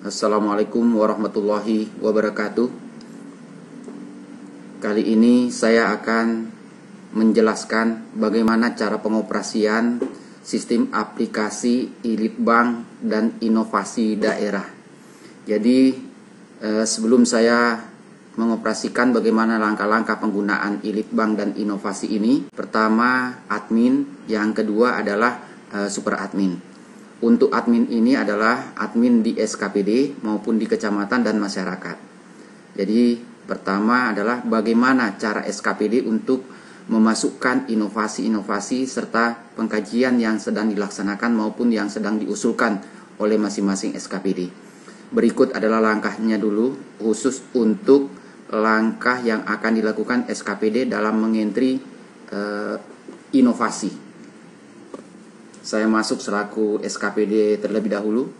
Assalamualaikum warahmatullahi wabarakatuh. Kali ini saya akan menjelaskan bagaimana cara pengoperasian sistem aplikasi e-Litbang dan inovasi daerah. Jadi sebelum saya mengoperasikan bagaimana langkah-langkah penggunaan e-Litbang dan inovasi ini, pertama admin, yang kedua adalah super admin. Untuk admin ini adalah admin di SKPD maupun di kecamatan dan masyarakat. Jadi pertama adalah bagaimana cara SKPD untuk memasukkan inovasi-inovasi serta pengkajian yang sedang dilaksanakan maupun yang sedang diusulkan oleh masing-masing SKPD. Berikut adalah langkahnya dulu, khusus untuk langkah yang akan dilakukan SKPD dalam mengentri inovasi. Saya masuk selaku SKPD terlebih dahulu.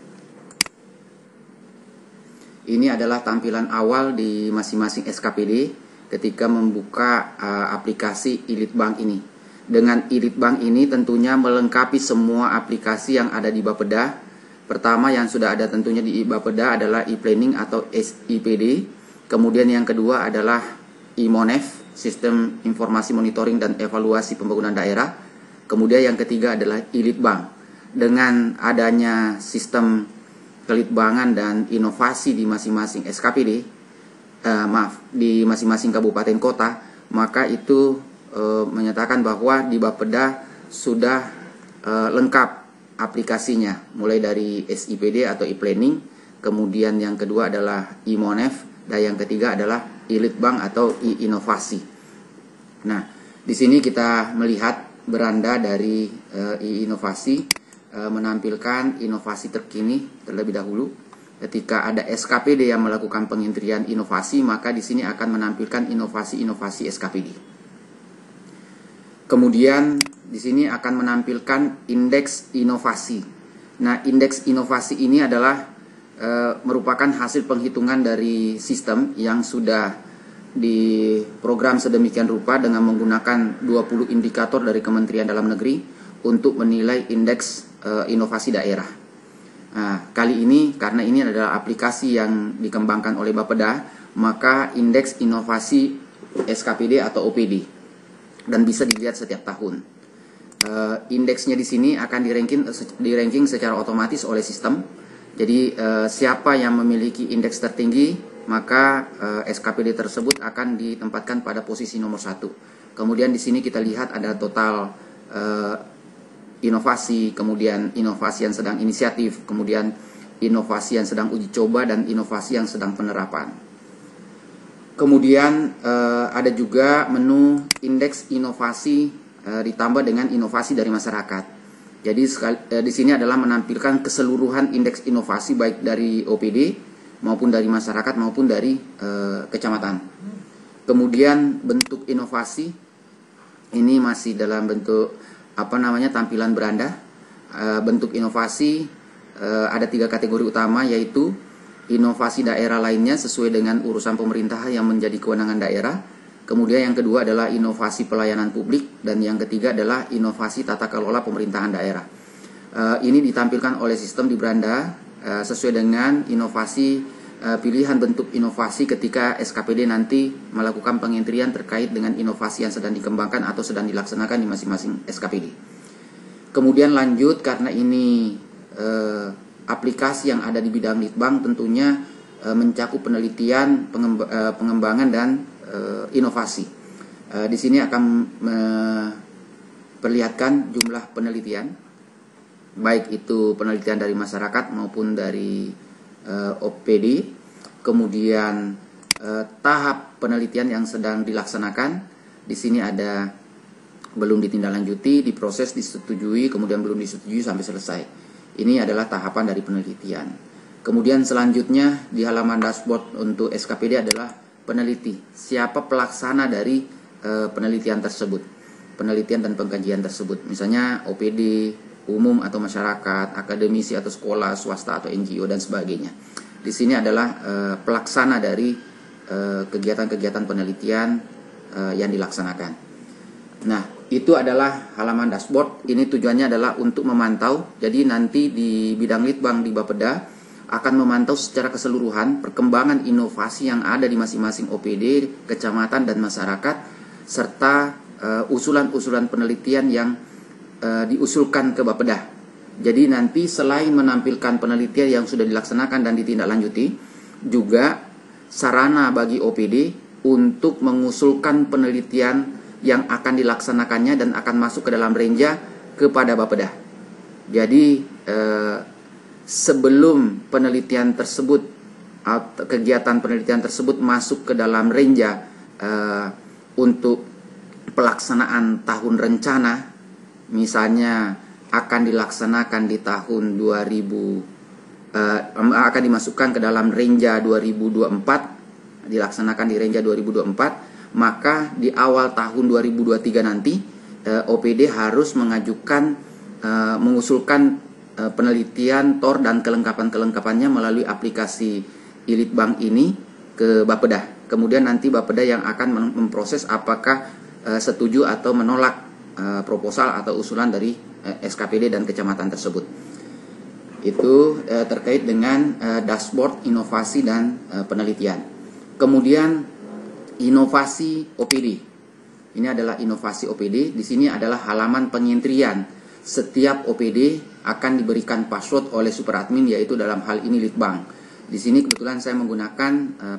Ini adalah tampilan awal di masing-masing SKPD ketika membuka aplikasi e-Litbang ini. Dengan e-Litbang ini tentunya melengkapi semua aplikasi yang ada di Bapeda. Pertama yang sudah ada tentunya di Bapeda adalah e-Planning atau SIPD. Kemudian yang kedua adalah e-Monef, Sistem Informasi Monitoring dan Evaluasi Pembangunan Daerah. Kemudian yang ketiga adalah e-Litbang. Dengan adanya sistem kelitbangan dan inovasi di masing-masing SKPD, di masing-masing kabupaten kota, maka itu menyatakan bahwa di Bapeda sudah lengkap aplikasinya, mulai dari SIPD atau e-Planning, kemudian yang kedua adalah e-Monef, dan yang ketiga adalah e-Litbang atau e-Inovasi. Nah, di sini kita melihat beranda dari inovasi menampilkan inovasi terkini terlebih dahulu. Ketika ada SKPD yang melakukan pengentrian inovasi, maka di sini akan menampilkan inovasi-inovasi SKPD. Kemudian di sini akan menampilkan indeks inovasi. Nah, indeks inovasi ini adalah merupakan hasil penghitungan dari sistem yang sudah di program sedemikian rupa dengan menggunakan 20 indikator dari Kementerian Dalam Negeri untuk menilai indeks inovasi daerah. Nah, kali ini karena ini adalah aplikasi yang dikembangkan oleh Bapeda, maka indeks inovasi SKPD atau OPD dan bisa dilihat setiap tahun. Indeksnya di sini akan di-ranking secara otomatis oleh sistem. Jadi siapa yang memiliki indeks tertinggi, maka SKPD tersebut akan ditempatkan pada posisi nomor 1. Kemudian di sini kita lihat ada total inovasi, kemudian inovasi yang sedang inisiatif, kemudian inovasi yang sedang uji coba, dan inovasi yang sedang penerapan. Kemudian ada juga menu indeks inovasi ditambah dengan inovasi dari masyarakat. Jadi di sini adalah menampilkan keseluruhan indeks inovasi baik dari OPD maupun dari masyarakat maupun dari kecamatan. Kemudian bentuk inovasi ini masih dalam bentuk tampilan beranda. Bentuk inovasi ada 3 kategori utama, yaitu inovasi daerah lainnya sesuai dengan urusan pemerintah yang menjadi kewenangan daerah. Kemudian yang kedua adalah inovasi pelayanan publik, dan yang ketiga adalah inovasi tata kelola pemerintahan daerah. Ini ditampilkan oleh sistem di beranda sesuai dengan inovasi pilihan bentuk inovasi ketika SKPD nanti melakukan pengentrian terkait dengan inovasi yang sedang dikembangkan atau sedang dilaksanakan di masing-masing SKPD. Kemudian lanjut, karena ini aplikasi yang ada di bidang Litbang tentunya mencakup penelitian, pengembangan dan inovasi. Di sini akan memperlihatkan jumlah penelitian, baik itu penelitian dari masyarakat maupun dari OPD, kemudian tahap penelitian yang sedang dilaksanakan. Di sini ada belum ditindaklanjuti, diproses, disetujui, kemudian belum disetujui sampai selesai. Ini adalah tahapan dari penelitian. Kemudian selanjutnya di halaman dashboard untuk SKPD adalah peneliti. Siapa pelaksana dari penelitian tersebut, penelitian dan pengkajian tersebut. Misalnya OPD, umum atau masyarakat, akademisi atau sekolah, swasta atau NGO dan sebagainya. Di sini adalah pelaksana dari kegiatan-kegiatan penelitian yang dilaksanakan. Nah, itu adalah halaman dashboard. Ini tujuannya adalah untuk memantau. Jadi nanti di bidang Litbang di Bapeda, akan memantau secara keseluruhan perkembangan inovasi yang ada di masing-masing OPD, kecamatan, dan masyarakat, serta usulan-usulan penelitian yang diusulkan ke Bapeda. Jadi nanti selain menampilkan penelitian yang sudah dilaksanakan dan ditindaklanjuti, juga sarana bagi OPD untuk mengusulkan penelitian yang akan dilaksanakannya dan akan masuk ke dalam renja kepada Bapeda. Jadi sebelum penelitian tersebut atau kegiatan penelitian tersebut masuk ke dalam renja untuk pelaksanaan tahun rencana, misalnya akan dilaksanakan di tahun 2000, akan dimasukkan ke dalam renja 2024, dilaksanakan di renja 2024, maka di awal tahun 2023 nanti OPD harus mengusulkan penelitian TOR dan kelengkapan-kelengkapannya melalui aplikasi Ilitbank ini ke Bapeda. Kemudian nanti Bapeda yang akan memproses apakah setuju atau menolak proposal atau usulan dari SKPD dan kecamatan tersebut. Itu terkait dengan dashboard inovasi dan penelitian. Kemudian inovasi OPD. Ini adalah inovasi OPD. Di sini adalah halaman pengentrian. Setiap OPD akan diberikan password oleh superadmin, yaitu dalam hal ini Litbang. Di sini kebetulan saya menggunakan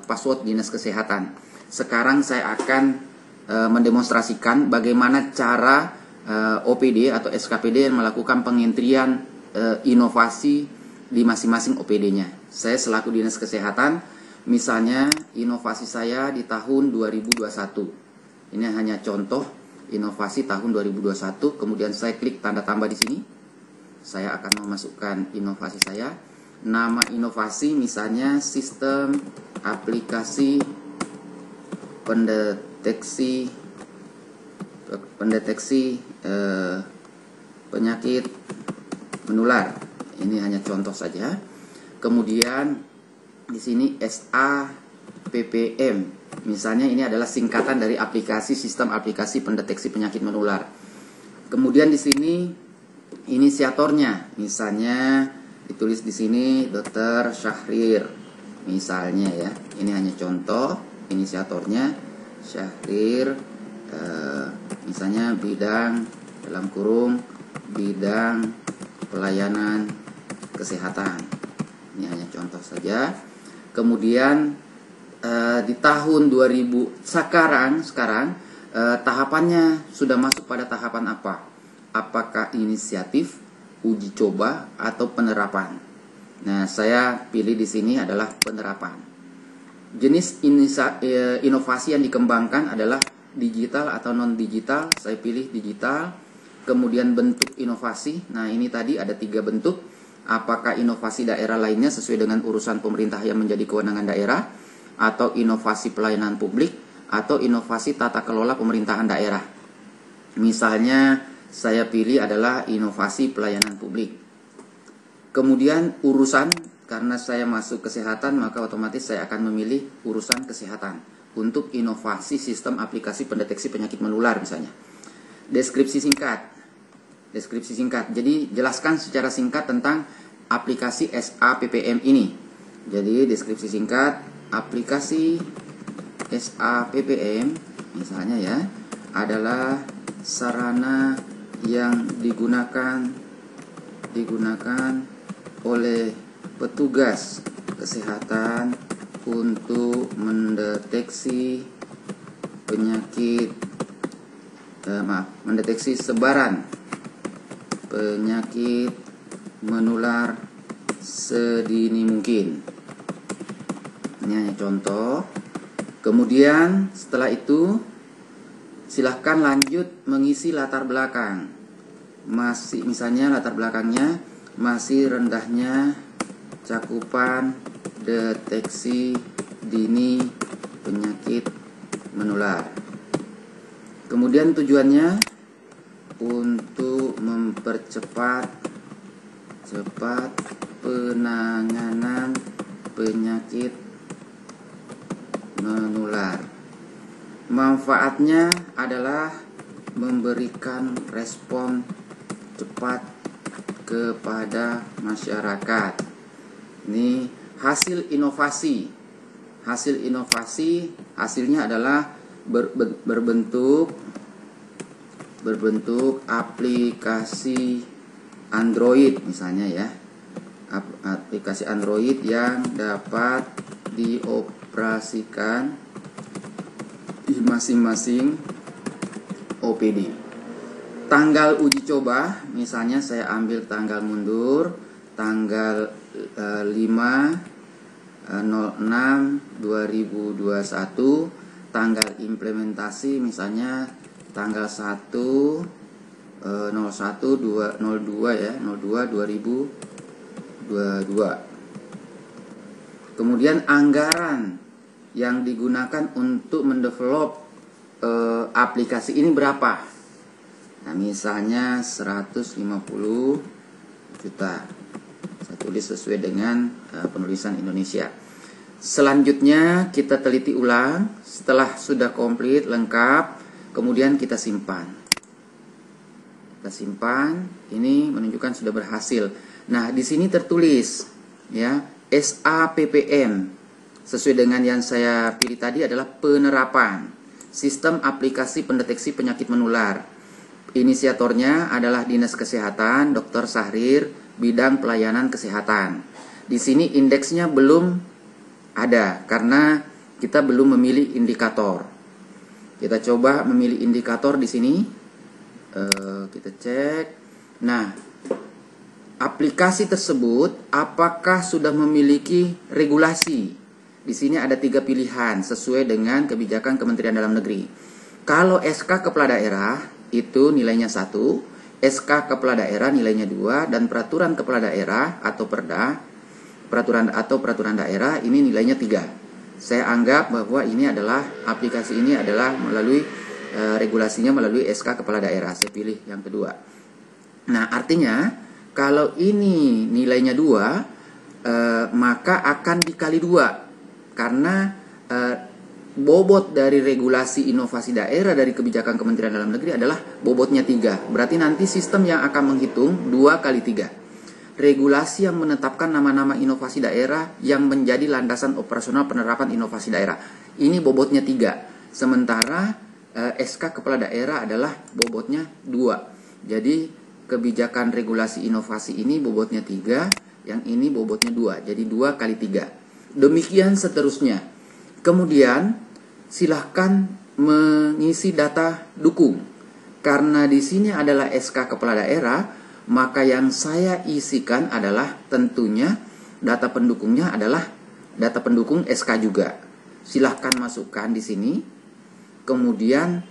password Dinas Kesehatan. Sekarang saya akan mendemonstrasikan bagaimana cara OPD atau SKPD yang melakukan pengentrian inovasi di masing-masing OPD-nya. Saya selaku Dinas Kesehatan, misalnya inovasi saya di tahun 2021. Ini hanya contoh inovasi tahun 2021. Kemudian saya klik tanda tambah di sini. Saya akan memasukkan inovasi saya. Nama inovasi misalnya sistem aplikasi pendeteksi penyakit menular. Ini hanya contoh saja. Kemudian di sini SAPPM. Misalnya ini adalah singkatan dari aplikasi sistem aplikasi pendeteksi penyakit menular. Kemudian di sini inisiatornya, misalnya ditulis di sini Dr. Syahrir. Misalnya ya, ini hanya contoh inisiatornya Syahrir. Misalnya bidang dalam kurung bidang pelayanan kesehatan. Ini hanya contoh saja. Kemudian di tahun 2000 sekarang tahapannya sudah masuk pada tahapan apa? Apakah inisiatif, uji coba, atau penerapan? Nah, saya pilih di sini adalah penerapan. Jenis inovasi yang dikembangkan adalah digital atau non digital. Saya pilih digital. Kemudian bentuk inovasi. Nah, ini tadi ada 3 bentuk. Apakah inovasi daerah lainnya sesuai dengan urusan pemerintah yang menjadi kewenangan daerah, atau inovasi pelayanan publik, atau inovasi tata kelola pemerintahan daerah. Misalnya saya pilih adalah inovasi pelayanan publik. Kemudian urusan, karena saya masuk kesehatan, maka otomatis saya akan memilih urusan kesehatan untuk inovasi sistem aplikasi pendeteksi penyakit menular misalnya. Deskripsi singkat. Jadi jelaskan secara singkat tentang aplikasi SAPPM ini. Jadi deskripsi singkat, aplikasi SAPPM misalnya ya adalah sarana yang digunakan oleh petugas kesehatan untuk mendeteksi mendeteksi sebaran penyakit menular sedini mungkin. Ini hanya contoh. Kemudian setelah itu silahkan lanjut mengisi latar belakang. Masih misalnya latar belakangnya masih rendahnya cakupan deteksi dini penyakit menular. Kemudian tujuannya untuk mempercepat penanganan penyakit menular. Manfaatnya adalah memberikan respon cepat kepada masyarakat. Ini hasil inovasi. Hasil inovasi hasilnya adalah berbentuk aplikasi Android misalnya ya. Aplikasi Android yang dapat dioperasikan di masing-masing OPD. Tanggal uji coba, misalnya saya ambil tanggal mundur, tanggal 5/06/2021, tanggal implementasi misalnya tanggal 1/01/02 ya, 02/2022. Kemudian anggaran yang digunakan untuk mendevelop aplikasi ini berapa? Nah, misalnya 150 juta. Saya tulis sesuai dengan penulisan Indonesia. Selanjutnya kita teliti ulang. Setelah sudah komplit, lengkap, kemudian kita simpan. Kita simpan. Ini menunjukkan sudah berhasil. Nah, di sini tertulis ya, SAPPM. Sesuai dengan yang saya pilih tadi adalah penerapan sistem aplikasi pendeteksi penyakit menular. Inisiatornya adalah Dinas Kesehatan, Dr. Sahrir, bidang pelayanan kesehatan. Di sini indeksnya belum ada karena kita belum memilih indikator. Kita coba memilih indikator di sini. Kita cek. Nah, aplikasi tersebut apakah sudah memiliki regulasi? Di sini ada 3 pilihan sesuai dengan kebijakan Kementerian Dalam Negeri. Kalau SK Kepala Daerah itu nilainya 1, SK Kepala Daerah nilainya 2, dan Peraturan Kepala Daerah atau Perda, peraturan daerah ini nilainya 3. Saya anggap bahwa ini adalah aplikasi ini adalah melalui regulasinya melalui SK Kepala Daerah. Saya pilih yang kedua. Nah, artinya kalau ini nilainya 2, maka akan dikali 2 karena bobot dari regulasi inovasi daerah dari kebijakan Kementerian Dalam Negeri adalah bobotnya 3. Berarti nanti sistem yang akan menghitung 2 kali 3. Regulasi yang menetapkan nama-nama inovasi daerah yang menjadi landasan operasional penerapan inovasi daerah. Ini bobotnya 3. Sementara SK Kepala Daerah adalah bobotnya 2. Jadi kebijakan regulasi inovasi ini bobotnya 3, yang ini bobotnya 2. Jadi 2 kali 3. Demikian seterusnya. Kemudian silahkan mengisi data dukung. Karena di sini adalah SK Kepala Daerah, maka yang saya isikan adalah tentunya data pendukungnya adalah data pendukung SK juga. Silahkan masukkan di sini. Kemudian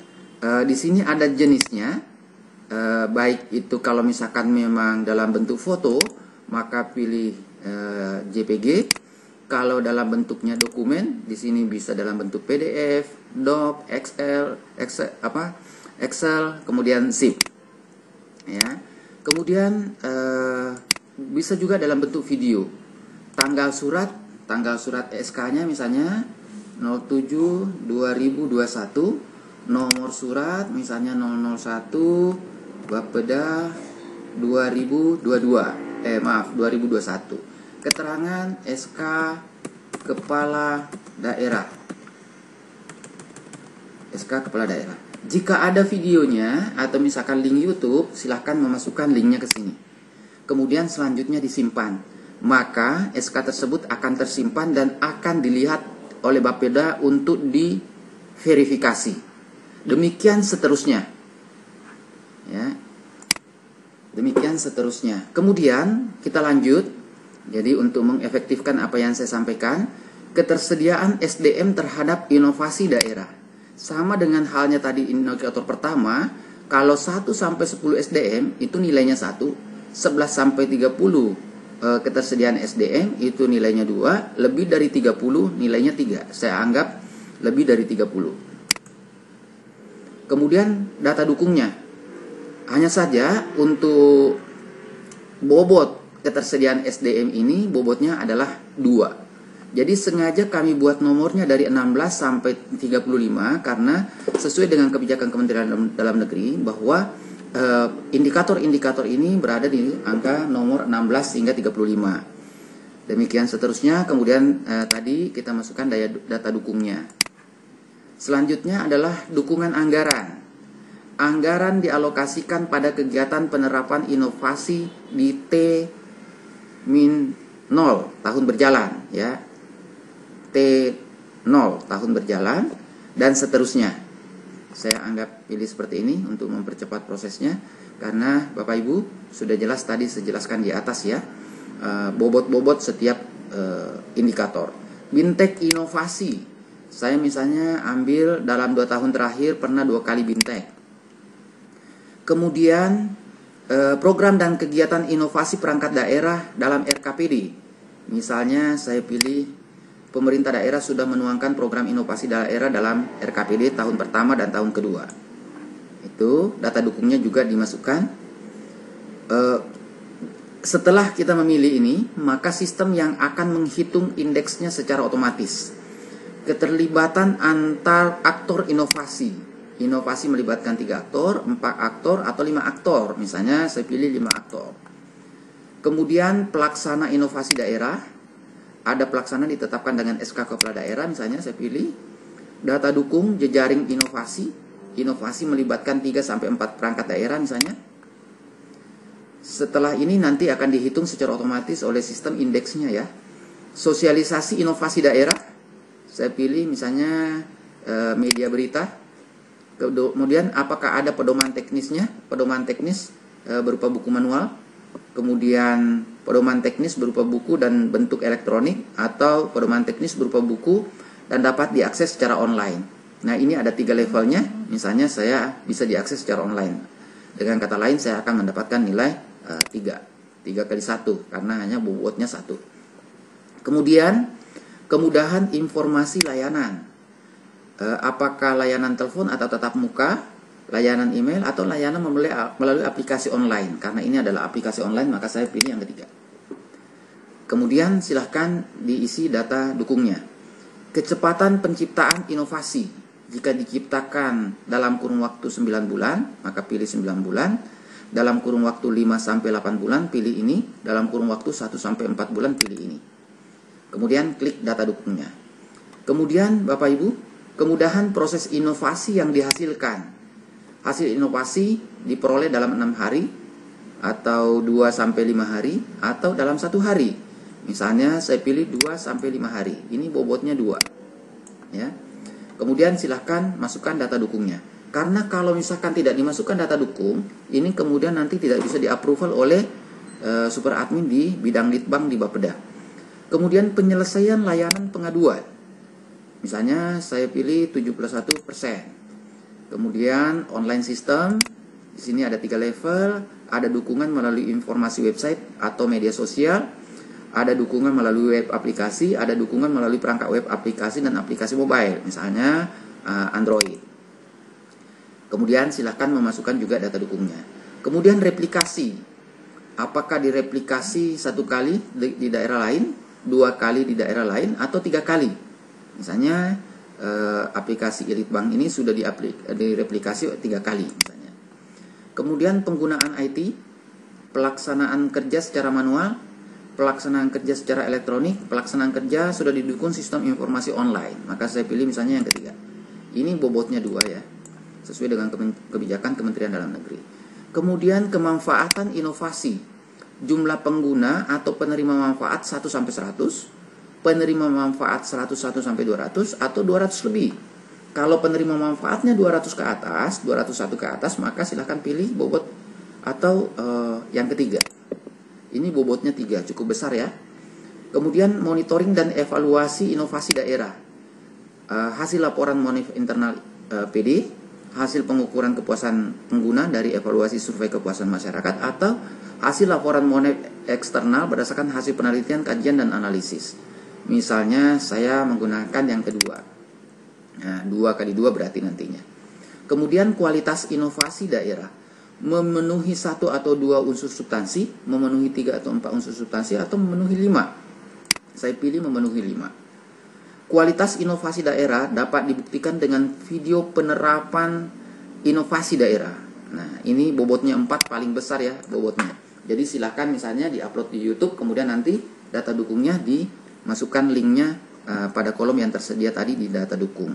di sini ada jenisnya. Baik itu kalau misalkan memang dalam bentuk foto, maka pilih JPG. Kalau dalam bentuknya dokumen, di sini bisa dalam bentuk PDF, Doc, Excel, kemudian zip. Ya. Kemudian bisa juga dalam bentuk video. Tanggal surat SK-nya misalnya 07/2021, nomor surat misalnya 001 Bapeda 2021. Keterangan SK Kepala Daerah. SK Kepala Daerah. Jika ada videonya atau misalkan link YouTube, silahkan memasukkan linknya ke sini. Kemudian selanjutnya disimpan. Maka SK tersebut akan tersimpan dan akan dilihat oleh Bapeda untuk diverifikasi. Demikian seterusnya. Ya. Demikian seterusnya. Kemudian kita lanjut. Jadi untuk mengefektifkan apa yang saya sampaikan, ketersediaan SDM terhadap inovasi daerah. Sama dengan halnya tadi indikator pertama, kalau 1 sampai 10 SDM itu nilainya 1, 11 sampai 30 ketersediaan SDM itu nilainya 2, lebih dari 30 nilainya 3. Saya anggap lebih dari 30. Kemudian data dukungnya. Hanya saja untuk bobot ketersediaan SDM ini bobotnya adalah 2. Jadi sengaja kami buat nomornya dari 16 sampai 35 karena sesuai dengan kebijakan Kementerian Dalam Negeri bahwa indikator-indikator ini berada di angka nomor 16 hingga 35. Demikian seterusnya. Kemudian tadi kita masukkan data dukungnya. Selanjutnya adalah dukungan anggaran. Anggaran dialokasikan pada kegiatan penerapan inovasi di T-0 tahun berjalan, ya. T0 tahun berjalan dan seterusnya. Saya anggap pilih seperti ini untuk mempercepat prosesnya, karena Bapak Ibu sudah jelas tadi saya jelaskan di atas, ya, bobot-bobot setiap indikator. Bintek inovasi, saya misalnya ambil dalam 2 tahun terakhir pernah 2 kali bintek. Kemudian program dan kegiatan inovasi perangkat daerah dalam RKPD. Misalnya saya pilih pemerintah daerah sudah menuangkan program inovasi daerah dalam RKPD tahun pertama dan tahun kedua. Itu data dukungnya juga dimasukkan. Setelah kita memilih ini, maka sistem yang akan menghitung indeksnya secara otomatis. Keterlibatan antar aktor inovasi. Inovasi melibatkan 3 aktor, 4 aktor, atau 5 aktor. Misalnya saya pilih 5 aktor. Kemudian pelaksana inovasi daerah. Ada pelaksana ditetapkan dengan SK Kepala Daerah. Misalnya saya pilih data dukung jejaring inovasi. Inovasi melibatkan 3-4 perangkat daerah misalnya. Setelah ini nanti akan dihitung secara otomatis oleh sistem indeksnya, ya. Sosialisasi inovasi daerah. Saya pilih misalnya media berita. Kemudian apakah ada pedoman teknisnya? Pedoman teknis berupa buku manual. Kemudian pedoman teknis berupa buku dan bentuk elektronik, atau pedoman teknis berupa buku dan dapat diakses secara online. Nah, ini ada 3 levelnya. Misalnya saya bisa diakses secara online. Dengan kata lain, saya akan mendapatkan nilai 3 kali 1, karena hanya bobotnya 1. Kemudian kemudahan informasi layanan. Apakah layanan telepon atau tatap muka, layanan email, atau layanan melalui aplikasi online. Karena ini adalah aplikasi online, maka saya pilih yang ketiga. Kemudian silahkan diisi data dukungnya. Kecepatan penciptaan inovasi. Jika diciptakan dalam kurun waktu 9 bulan, maka pilih 9 bulan. Dalam kurun waktu 5-8 bulan, pilih ini. Dalam kurun waktu 1-4 bulan, pilih ini. Kemudian klik data dukungnya. Kemudian Bapak Ibu, kemudahan proses inovasi yang dihasilkan. Hasil inovasi diperoleh dalam 6 hari, atau 2-5 hari, atau dalam 1 hari. Misalnya saya pilih 2-5 hari. Ini bobotnya 2, ya. Kemudian silahkan masukkan data dukungnya. Karena kalau misalkan tidak dimasukkan data dukung, ini kemudian nanti tidak bisa di-approval oleh super admin di bidang litbang di Bapeda. Kemudian penyelesaian layanan pengaduan. Misalnya saya pilih 71%. Kemudian online system. Di sini ada 3 level. Ada dukungan melalui informasi website atau media sosial. Ada dukungan melalui web aplikasi. Ada dukungan melalui perangkat web aplikasi dan aplikasi mobile. Misalnya Android. Kemudian silahkan memasukkan juga data dukungnya. Kemudian replikasi. Apakah direplikasi 1 kali di daerah lain, 2 kali di daerah lain, atau 3 kali? Misalnya aplikasi Elitbank ini sudah direplikasi 3 kali misalnya. Kemudian penggunaan IT, pelaksanaan kerja secara manual, pelaksanaan kerja secara elektronik, pelaksanaan kerja sudah didukung sistem informasi online. Maka saya pilih misalnya yang ketiga. Ini bobotnya 2, ya, sesuai dengan kebijakan Kementerian Dalam Negeri. Kemudian kemanfaatan inovasi. Jumlah pengguna atau penerima manfaat 1-100, penerima manfaat 101-200, atau 200 lebih. Kalau penerima manfaatnya 200 ke atas, 201 ke atas, maka silahkan pilih bobot atau yang ketiga. Ini bobotnya 3, cukup besar, ya. Kemudian monitoring dan evaluasi inovasi daerah. Hasil laporan monif internal PD, hasil pengukuran kepuasan pengguna dari evaluasi survei kepuasan masyarakat, atau hasil laporan monif eksternal berdasarkan hasil penelitian, kajian, dan analisis. Misalnya saya menggunakan yang kedua. Nah, 2 kali 2 berarti nantinya. Kemudian kualitas inovasi daerah. Memenuhi 1 atau 2 unsur substansi, memenuhi 3 atau 4 unsur substansi, atau memenuhi 5. Saya pilih memenuhi 5. Kualitas inovasi daerah dapat dibuktikan dengan video penerapan inovasi daerah. Nah, ini bobotnya 4, paling besar, ya, bobotnya. Jadi silakan misalnya diupload di YouTube, kemudian nanti data dukungnya dimasukkan linknya pada kolom yang tersedia tadi di data dukung.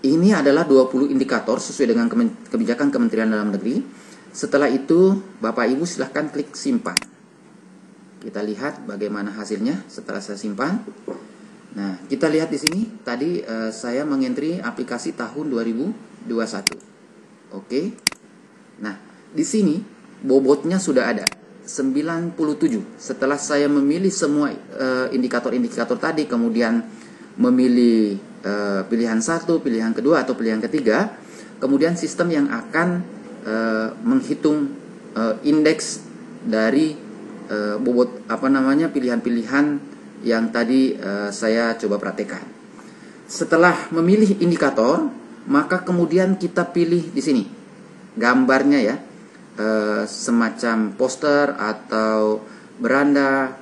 Ini adalah 20 indikator sesuai dengan kebijakan Kementerian Dalam Negeri. Setelah itu, Bapak Ibu silahkan klik simpan. Kita lihat bagaimana hasilnya setelah saya simpan. Nah, kita lihat di sini tadi saya mengentri aplikasi tahun 2021. Oke. Nah, di sini bobotnya sudah ada 97. Setelah saya memilih semua indikator-indikator tadi, kemudian memilih pilihan satu, pilihan kedua atau pilihan ketiga, kemudian sistem yang akan menghitung indeks dari bobot pilihan-pilihan yang tadi saya coba praktekkan. Setelah memilih indikator, maka kemudian kita pilih di sini gambarnya ya, semacam poster atau beranda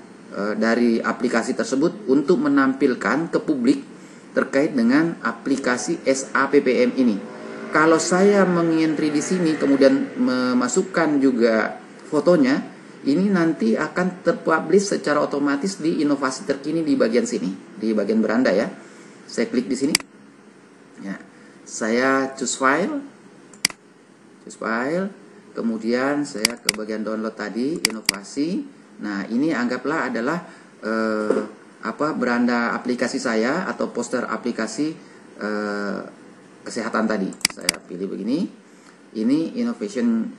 dari aplikasi tersebut untuk menampilkan ke publik terkait dengan aplikasi SAPPM ini. Kalau saya mengentri di sini kemudian memasukkan juga fotonya, ini nanti akan terpublish secara otomatis di inovasi terkini di bagian sini, di bagian beranda ya. Saya klik di sini. Ya. Saya choose file. Kemudian saya ke bagian download tadi, inovasi. Nah, ini anggaplah adalah beranda aplikasi saya atau poster aplikasi kesehatan tadi. Saya pilih begini. Ini innovation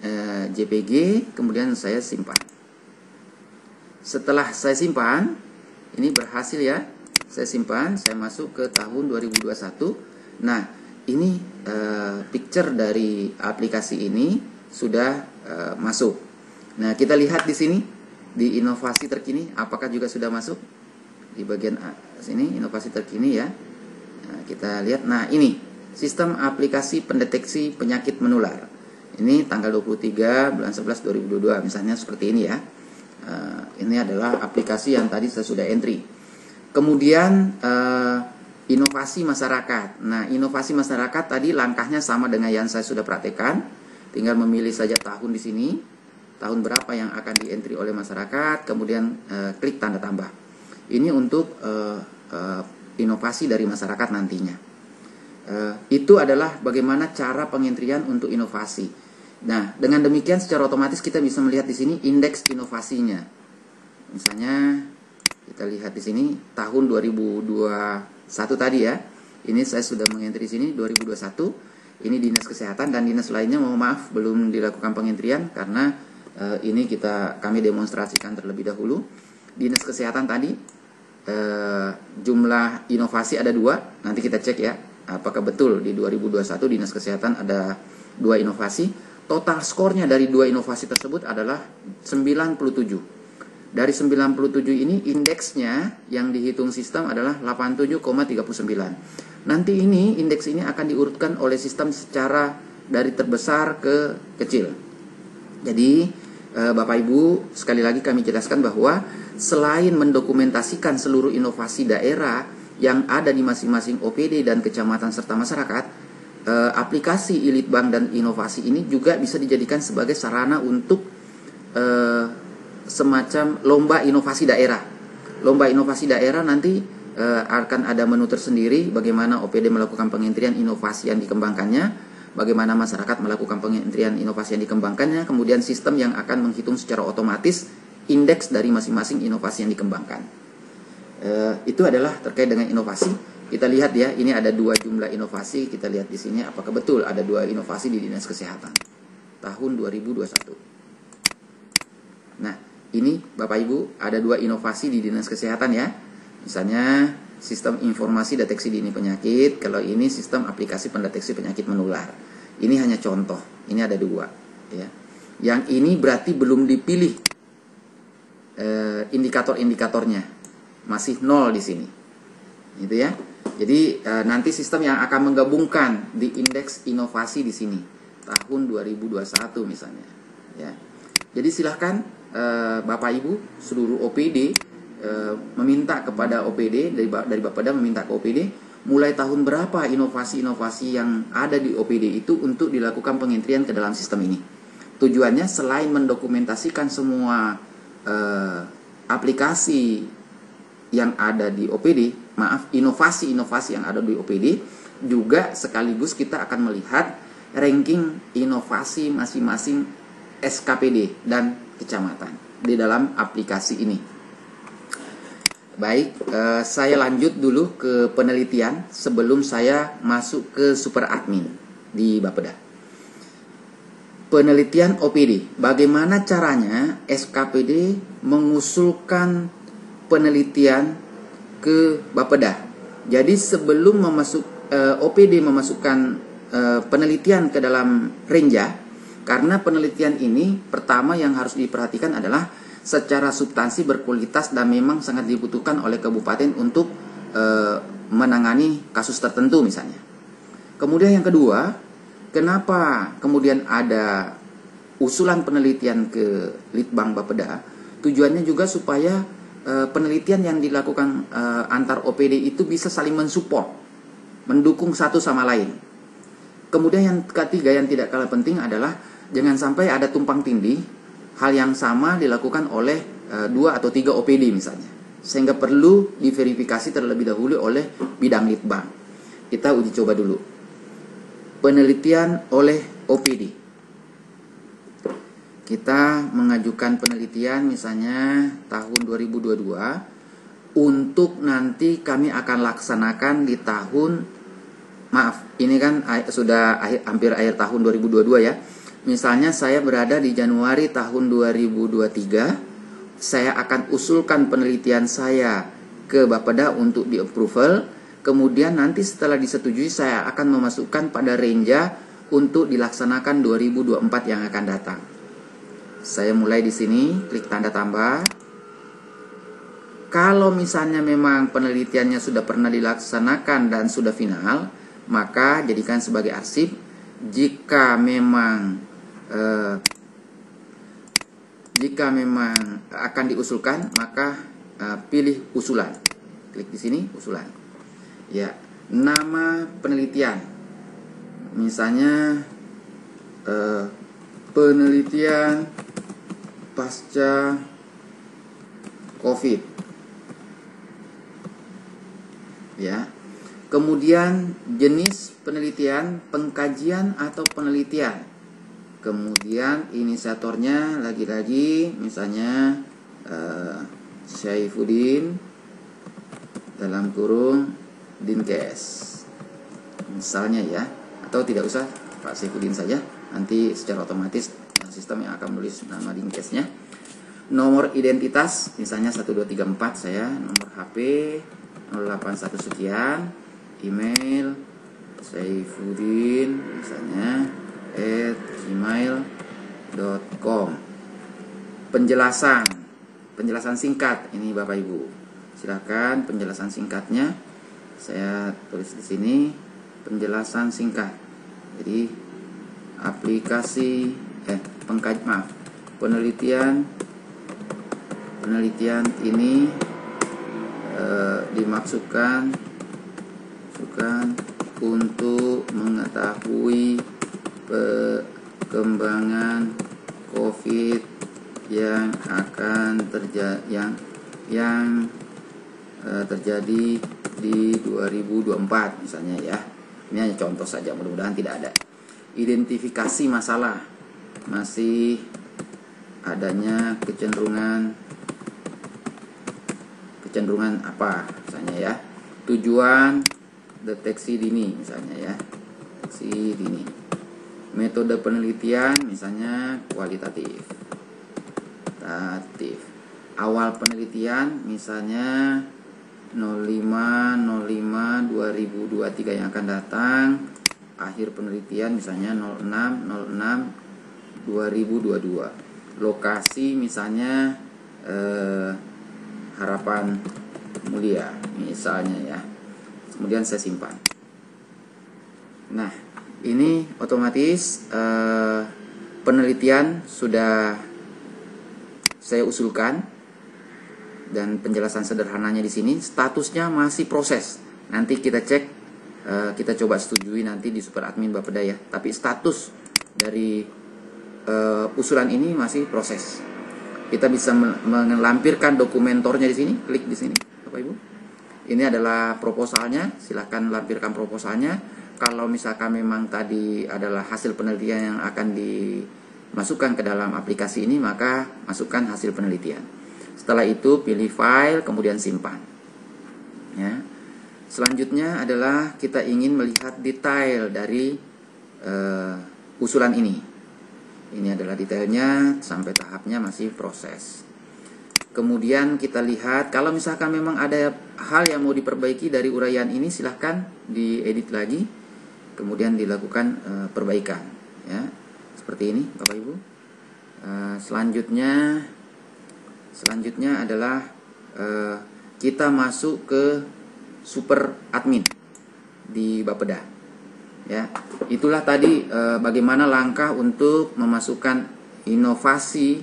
JPG, kemudian saya simpan. Setelah saya simpan, ini berhasil ya. Saya simpan, saya masuk ke tahun 2021. Nah, ini picture dari aplikasi ini sudah masuk. Nah, kita lihat di sini di inovasi terkini apakah juga sudah masuk di bagian sini inovasi terkini ya. Nah, kita lihat. Nah, ini sistem aplikasi pendeteksi penyakit menular. Ini tanggal 23 bulan 11 2022 misalnya seperti ini ya. Ini adalah aplikasi yang tadi saya sudah entry. Kemudian inovasi masyarakat. Nah, inovasi masyarakat tadi langkahnya sama dengan yang saya sudah praktekkan. Tinggal memilih saja tahun di sini, tahun berapa yang akan di-entry oleh masyarakat, kemudian klik tanda tambah. Ini untuk inovasi dari masyarakat nantinya. Itu adalah bagaimana cara pengentrian untuk inovasi. Nah, dengan demikian secara otomatis kita bisa melihat di sini indeks inovasinya. Misalnya kita lihat di sini tahun 2021 tadi ya. Ini saya sudah mengentri sini 2021. Ini dinas kesehatan dan dinas lainnya mohon maaf belum dilakukan pengentrian karena ini kami demonstrasikan terlebih dahulu. Dinas kesehatan tadi jumlah inovasi ada 2. Nanti kita cek ya apakah betul di 2021 dinas kesehatan ada 2 inovasi. Total skornya dari 2 inovasi tersebut adalah 97. Dari 97 ini indeksnya yang dihitung sistem adalah 87,39. Nanti ini indeks ini akan diurutkan oleh sistem secara dari terbesar ke kecil. Jadi Bapak Ibu sekali lagi kami jelaskan bahwa selain mendokumentasikan seluruh inovasi daerah yang ada di masing-masing OPD dan kecamatan serta masyarakat, aplikasi Ilitbank dan inovasi ini juga bisa dijadikan sebagai sarana untuk semacam lomba inovasi daerah. Lomba inovasi daerah nanti akan ada menu tersendiri bagaimana OPD melakukan pengentrian inovasi yang dikembangkannya, bagaimana masyarakat melakukan pengentrian inovasi yang dikembangkannya, kemudian sistem yang akan menghitung secara otomatis indeks dari masing-masing inovasi yang dikembangkan. Itu adalah terkait dengan inovasi. Kita lihat ya, ini ada 2 jumlah inovasi. Kita lihat di sini apakah betul ada 2 inovasi di Dinas Kesehatan tahun 2021. Nah, ini Bapak Ibu ada 2 inovasi di Dinas Kesehatan ya. Misalnya sistem informasi deteksi dini penyakit. Kalau ini sistem aplikasi pendeteksi penyakit menular. Ini hanya contoh. Ini ada 2 ya. Yang ini berarti belum dipilih indikator-indikatornya. Masih 0 di sini. Gitu ya. Jadi nanti sistem yang akan menggabungkan di indeks inovasi di sini tahun 2021 misalnya ya. Jadi silahkan Bapak Ibu seluruh OPD meminta kepada OPD dari Bapeda meminta ke OPD mulai tahun berapa inovasi-inovasi yang ada di OPD itu untuk dilakukan pengentrian ke dalam sistem ini. Tujuannya selain mendokumentasikan semua aplikasi yang ada di OPD, inovasi-inovasi yang ada di OPD, juga sekaligus kita akan melihat ranking inovasi masing-masing SKPD dan kecamatan di dalam aplikasi ini. Baik, saya lanjut dulu ke penelitian sebelum saya masuk ke super admin di Bapeda. Penelitian OPD, bagaimana caranya SKPD mengusulkan penelitian ke Bapeda. Jadi sebelum OPD memasukkan penelitian ke dalam Renja, karena penelitian ini pertama yang harus diperhatikan adalah secara substansi berkualitas dan memang sangat dibutuhkan oleh kabupaten untuk menangani kasus tertentu misalnya. Kemudian yang kedua, kenapa kemudian ada usulan penelitian ke Litbang Bapeda? Tujuannya juga supaya penelitian yang dilakukan antar OPD itu bisa saling mensupport, mendukung satu sama lain. Kemudian yang ketiga yang tidak kalah penting adalah jangan sampai ada tumpang tindih, hal yang sama dilakukan oleh 2 atau 3 OPD misalnya, sehingga perlu diverifikasi terlebih dahulu oleh bidang Litbang. Kita uji coba dulu. Penelitian oleh OPD. Kita mengajukan penelitian misalnya tahun 2022 untuk nanti kami akan laksanakan di tahun, maaf, ini kan sudah hampir akhir tahun 2022 ya. Misalnya saya berada di Januari tahun 2023, saya akan usulkan penelitian saya ke Bapeda untuk di-approval. Kemudian nanti setelah disetujui saya akan memasukkan pada Renja untuk dilaksanakan 2024 yang akan datang. Saya mulai di sini, klik tanda tambah. Kalau misalnya memang penelitiannya sudah pernah dilaksanakan dan sudah final, maka jadikan sebagai arsip. Jika memang akan diusulkan, maka pilih usulan. Klik di sini usulan. Ya, nama penelitian. Misalnya penelitian pasca COVID. Ya. Kemudian jenis penelitian, pengkajian atau penelitian. Kemudian inisiatornya lagi-lagi misalnya Syaifuddin dalam kurung Dinkes. Misalnya ya, atau tidak usah Pak Syaifuddin saja, nanti secara otomatis sistem yang akan menulis nama Dinkesnya. Nomor identitas misalnya 1234 saya, nomor HP 081 sekian, email Syaifuddin misalnya @gmail.com. Penjelasan singkat ini Bapak Ibu. Silakan penjelasan singkatnya saya tulis di sini, penjelasan singkat. Jadi aplikasi penelitian ini dimaksudkan untuk mengetahui perkembangan COVID yang akan terjadi di 2024 misalnya ya. Ini hanya contoh saja, mudah-mudahan tidak ada. Identifikasi masalah, masih adanya kecenderungan apa misalnya ya. Tujuan deteksi dini misalnya ya, deteksi dini. Metode penelitian misalnya kualitatif. Awal penelitian misalnya 05/05/2023 yang akan datang. Akhir penelitian misalnya 06/06/2022. Lokasi misalnya Harapan Mulia misalnya ya. Kemudian saya simpan. Nah, ini otomatis penelitian sudah saya usulkan dan penjelasan sederhananya di sini. Statusnya masih proses. Nanti kita cek, kita coba setujui nanti di super admin Bapeda ya. Tapi status dari usulan ini masih proses. kita bisa melampirkan dokumentornya di sini. Klik di sini, Bapak Ibu. Ini adalah proposalnya, silahkan lampirkan proposalnya. Kalau misalkan memang tadi adalah hasil penelitian yang akan dimasukkan ke dalam aplikasi ini, maka masukkan hasil penelitian. Setelah itu pilih file, kemudian simpan. Ya. Selanjutnya adalah kita ingin melihat detail dari usulan ini. Ini adalah detailnya, sampai tahapnya masih proses. Kemudian kita lihat, kalau misalkan memang ada hal yang mau diperbaiki dari uraian ini, silahkan diedit lagi, kemudian dilakukan perbaikan. Ya, seperti ini, Bapak Ibu. Selanjutnya adalah kita masuk ke super admin di Bapeda. Ya, itulah tadi bagaimana langkah untuk memasukkan inovasi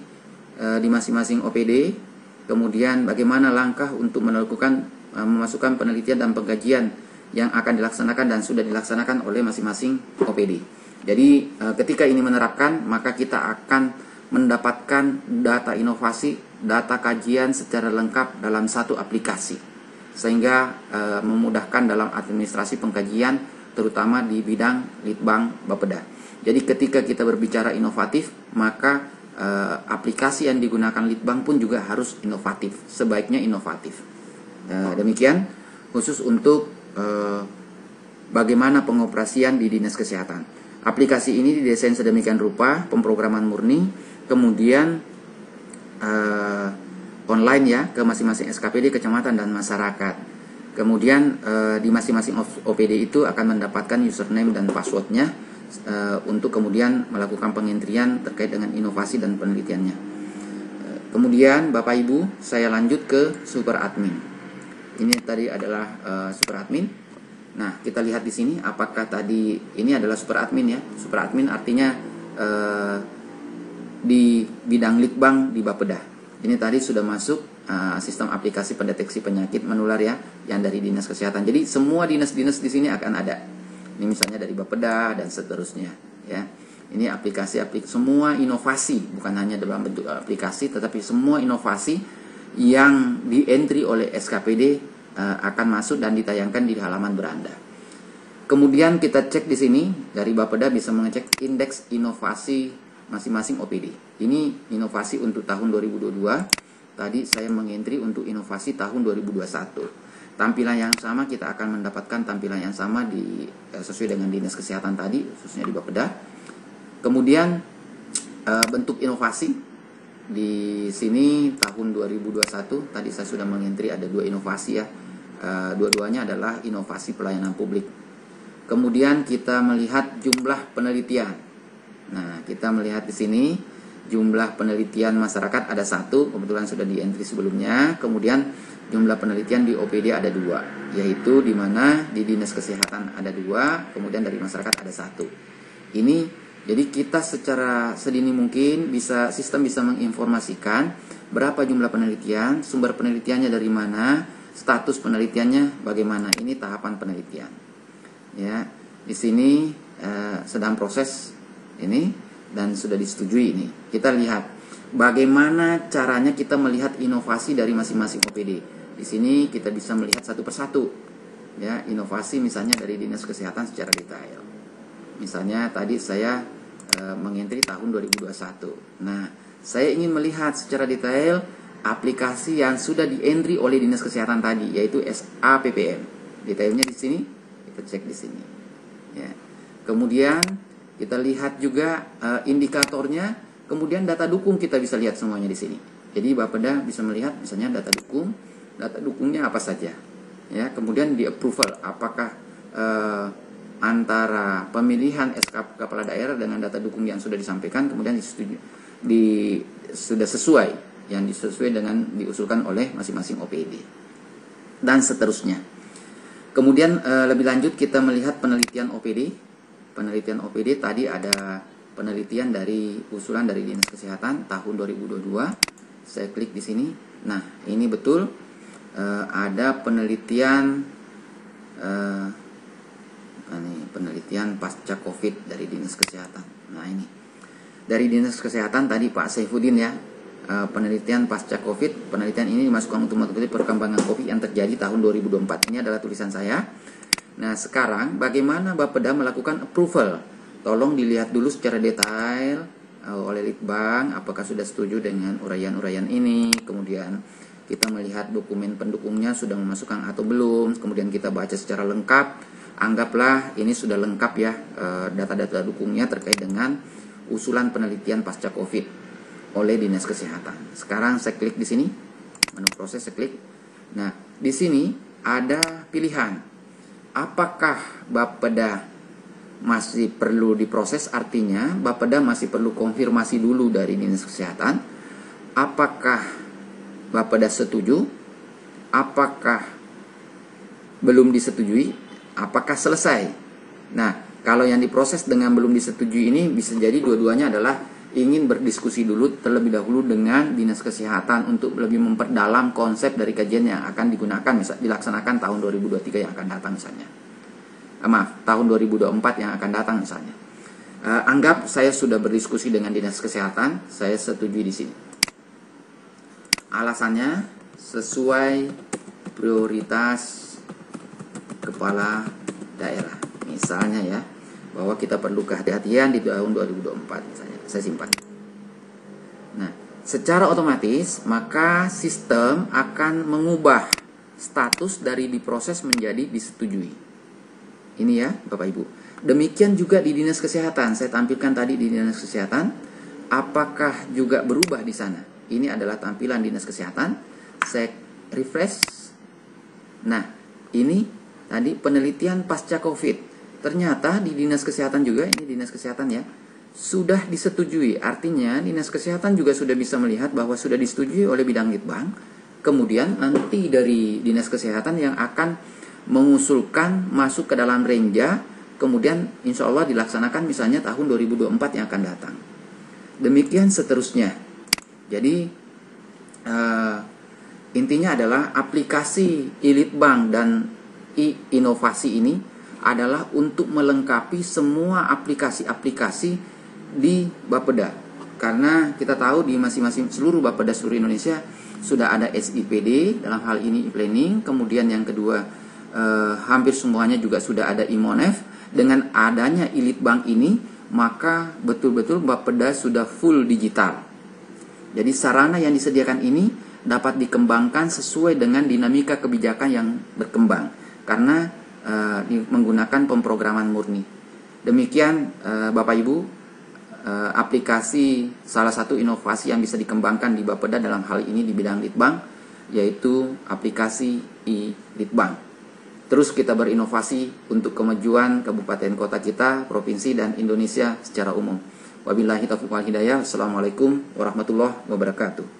di masing-masing OPD. Kemudian bagaimana langkah untuk melakukan memasukkan penelitian dan pengkajian yang akan dilaksanakan dan sudah dilaksanakan oleh masing-masing OPD. Jadi ketika ini menerapkan, maka kita akan mendapatkan data inovasi, data kajian secara lengkap dalam satu aplikasi, sehingga memudahkan dalam administrasi pengkajian, terutama di bidang Litbang Bapeda. Jadi ketika kita berbicara inovatif, maka aplikasi yang digunakan Litbang pun juga harus inovatif, sebaiknya inovatif. Demikian khusus untuk bagaimana pengoperasian di Dinas Kesehatan. Aplikasi ini didesain sedemikian rupa, pemrograman murni, kemudian online ya ke masing-masing SKPD, kecamatan dan masyarakat. Kemudian di masing-masing OPD itu akan mendapatkan username dan passwordnya untuk kemudian melakukan pengentrian terkait dengan inovasi dan penelitiannya. Kemudian Bapak Ibu, saya lanjut ke super admin. Ini tadi adalah super admin. Nah, kita lihat di sini apakah tadi ini adalah super admin ya. Super admin artinya di bidang Litbang di Bapeda. Ini tadi sudah masuk sistem aplikasi pendeteksi penyakit menular ya, yang dari Dinas Kesehatan. Jadi semua dinas-dinas di sini akan ada. Ini misalnya dari Bapeda dan seterusnya ya. Ini aplikasi semua inovasi, bukan hanya dalam bentuk aplikasi, tetapi semua inovasi yang di-entry oleh SKPD akan masuk dan ditayangkan di halaman beranda. Kemudian kita cek di sini, dari Bapeda bisa mengecek indeks inovasi masing-masing OPD. Ini inovasi untuk tahun 2022. Tadi saya mengentry untuk inovasi tahun 2021. Tampilan yang sama, kita akan mendapatkan tampilan yang sama sesuai dengan Dinas Kesehatan tadi, khususnya di Bapeda. Kemudian bentuk inovasi di sini tahun 2021 tadi saya sudah mengentry ada 2 inovasi ya. Dua-duanya adalah inovasi pelayanan publik. Kemudian kita melihat jumlah penelitian. Nah, kita melihat di sini jumlah penelitian masyarakat ada 1, kebetulan sudah di-entry sebelumnya. Kemudian jumlah penelitian di OPD ada 2, yaitu di mana di Dinas Kesehatan ada 2, kemudian dari masyarakat ada 1. Ini jadi kita secara sedini mungkin sistem bisa menginformasikan berapa jumlah penelitian, sumber penelitiannya dari mana, status penelitiannya bagaimana. Ini tahapan penelitian. Ya, di sini sedang proses ini dan sudah disetujui ini. Kita lihat bagaimana caranya kita melihat inovasi dari masing-masing OPD. Di sini kita bisa melihat satu persatu ya, inovasi misalnya dari Dinas Kesehatan secara detail. Misalnya tadi saya mengentry tahun 2021. Nah, saya ingin melihat secara detail aplikasi yang sudah di-entry oleh Dinas Kesehatan tadi, yaitu SAPPM. Detailnya di sini, kita cek di sini. Ya. Kemudian kita lihat juga indikatornya, kemudian data dukung kita bisa lihat semuanya di sini. Jadi Bapeda bisa melihat misalnya data dukungnya apa saja. Ya, kemudian di approval apakah antara pemilihan SK kepala daerah dengan data dukung yang sudah disampaikan kemudian sudah sesuai yang disesuai dengan diusulkan oleh masing-masing OPD dan seterusnya. Kemudian lebih lanjut kita melihat penelitian OPD. Penelitian OPD tadi ada penelitian dari usulan dari Dinas Kesehatan tahun 2022. Saya klik di sini. Nah, ini betul ada penelitian penelitian pasca COVID dari Dinas Kesehatan. Nah, ini dari Dinas Kesehatan tadi Pak Saifuddin ya penelitian pasca COVID. Penelitian ini dimasukkan untuk mengikuti perkembangan COVID yang terjadi tahun 2024. Ini adalah tulisan saya. Nah, sekarang bagaimana Bapeda melakukan approval? Tolong dilihat dulu secara detail oleh Litbang, apakah sudah setuju dengan uraian-uraian ini. Kemudian kita melihat dokumen pendukungnya sudah memasukkan atau belum. Kemudian kita baca secara lengkap. Anggaplah ini sudah lengkap ya, data-data dukungnya terkait dengan usulan penelitian pasca COVID oleh Dinas Kesehatan. Sekarang saya klik di sini, menu proses saya klik. Nah, di sini ada pilihan. Apakah Bapeda masih perlu diproses? Artinya Bapeda masih perlu konfirmasi dulu dari Dinas Kesehatan. Apakah Bapeda setuju? Apakah belum disetujui? Apakah selesai? Nah, kalau yang diproses dengan belum disetujui ini bisa jadi dua-duanya adalah ingin berdiskusi dulu terlebih dahulu dengan Dinas Kesehatan untuk lebih memperdalam konsep dari kajian yang akan digunakan, dilaksanakan tahun 2023 yang akan datang misalnya. Tahun 2024 yang akan datang misalnya. Anggap saya sudah berdiskusi dengan Dinas Kesehatan, saya setuju di sini. Alasannya sesuai prioritas kepala daerah. Misalnya ya, bahwa kita perlu kehati-hatian di tahun 2024 misalnya. Saya simpan. Nah, secara otomatis maka sistem akan mengubah status dari diproses menjadi disetujui. Ini ya, Bapak Ibu. Demikian juga di Dinas Kesehatan. Saya tampilkan tadi di Dinas Kesehatan. Apakah juga berubah di sana? Ini adalah tampilan Dinas Kesehatan. Saya refresh. Nah, ini tadi penelitian pasca COVID. Ternyata di Dinas Kesehatan juga, ini Dinas Kesehatan ya, sudah disetujui. Artinya Dinas Kesehatan juga sudah bisa melihat bahwa sudah disetujui oleh bidang Litbang. Kemudian nanti dari Dinas Kesehatan yang akan mengusulkan masuk ke dalam renja. Kemudian insya Allah dilaksanakan misalnya tahun 2024 yang akan datang. Demikian seterusnya. Jadi intinya adalah aplikasi e-Litbang dan e-inovasi ini adalah untuk melengkapi semua aplikasi-aplikasi di Bapeda. Karena kita tahu di masing-masing seluruh Bapeda seluruh Indonesia sudah ada SIPD, dalam hal ini e-planning. Kemudian yang kedua hampir semuanya juga sudah ada e-Monef. Dengan adanya e-Litbang ini maka betul-betul Bapeda sudah full digital. Jadi sarana yang disediakan ini dapat dikembangkan sesuai dengan dinamika kebijakan yang berkembang karena menggunakan pemrograman murni. Demikian Bapak Ibu, aplikasi salah satu inovasi yang bisa dikembangkan di Bapeda dalam hal ini di bidang Litbang, yaitu aplikasi e-Litbang. Terus kita berinovasi untuk kemajuan kabupaten kota kita, provinsi dan Indonesia secara umum. Wabillahi taufiq wal hidayah. Assalamualaikum warahmatullahi wabarakatuh.